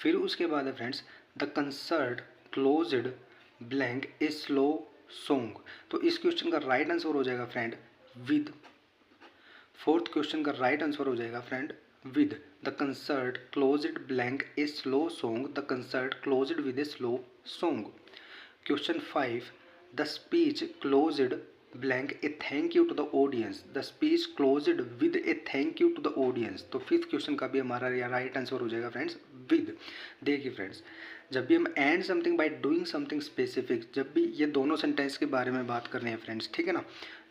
फिर उसके बाद है friends the concert closed blank a slow song. तो इस क्वेश्चन का राइट आंसर हो जाएगा फ्रेंड विद। फोर्थ क्वेश्चन का राइट आंसर हो जाएगा friend with the concert closed blank a slow song. The concert closed with a slow song. Question 5 the speech closed blank a thank you to the audience. The speech closed with a thank you to the audience. तो fifth question का भी हमारा right answer हो जाएगा friends with. देखिए friends, जब भी हम and something by doing something specific, जब भी ये दोनों सेंटेंस के बारे में बात कर रहे हैं फ्रेंड्स, ठीक है ना,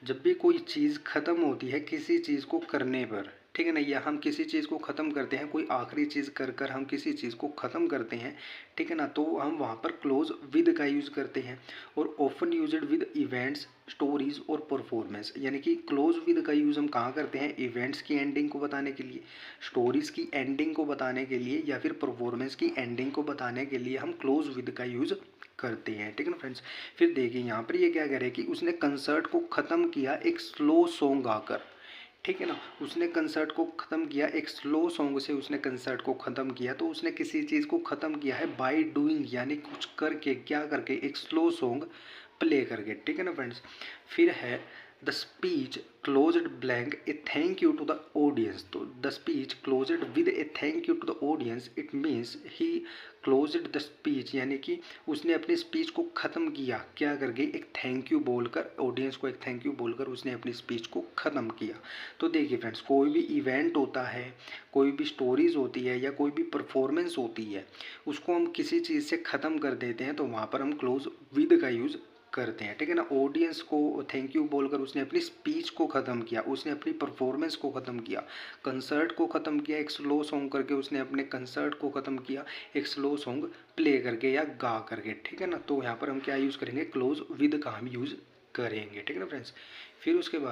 जब भी कोई चीज़ ख़त्म होती है किसी चीज़ को करने पर, ठीक है ना, या हम किसी चीज़ को ख़त्म करते हैं, कोई आखिरी चीज़ कर कर हम किसी चीज़ को ख़त्म करते हैं, ठीक है ना, तो हम वहाँ पर क्लोज विद का यूज़ करते हैं। और often used with events, stories और परफॉर्मेंस। यानी कि क्लोज विद का यूज़ हम कहाँ करते हैं? इवेंट्स की एंडिंग को बताने के लिए, स्टोरीज की एंडिंग को बताने के लिए, या फिर परफॉर्मेंस की एंडिंग को बताने के लिए हम क्लोज विद का यूज़ करते हैं, ठीक है ना फ्रेंड्स। फिर देखिए यहाँ पर ये क्या कह रहे हैं कि उसने कंसर्ट को ख़त्म किया एक स्लो सॉन्ग गाकर, ठीक है ना, उसने कंसर्ट को ख़त्म किया एक स्लो सॉन्ग से, उसने कंसर्ट को ख़त्म किया। तो उसने किसी चीज़ को ख़त्म किया है बाय डूइंग, यानी कुछ करके, क्या करके, एक स्लो सॉन्ग प्ले करके, ठीक है ना फ्रेंड्स। फिर है the speech closed blank a thank you to the audience. तो the speech closed with a thank you to the audience, it means he closed the speech, यानी कि उसने अपनी स्पीच को ख़त्म किया क्या करके, एक थैंक यू बोलकर, ऑडियंस को एक थैंक यू बोलकर उसने अपनी स्पीच को ख़त्म किया। तो देखिए फ्रेंड्स, कोई भी इवेंट होता है, कोई भी स्टोरीज़ होती है, या कोई भी परफॉर्मेंस होती है, उसको हम किसी चीज़ से ख़त्म कर देते हैं तो वहाँ पर हम क्लोज विद का यूज़ करते हैं, ठीक है ना। ऑडियंस को थैंक यू बोलकर उसने अपनी स्पीच को ख़त्म किया, उसने अपनी परफॉर्मेंस को ख़त्म किया, कंसर्ट को ख़त्म किया एक स्लो सॉन्ग करके, उसने अपने कंसर्ट को ख़त्म किया एक स्लो सॉन्ग प्ले करके या गा करके, ठीक है ना। तो यहाँ पर हम क्या यूज़ करेंगे? क्लोज विद का हम यूज़ करेंगे, ठीक है ना फ्रेंड्स। फिर उसके बाद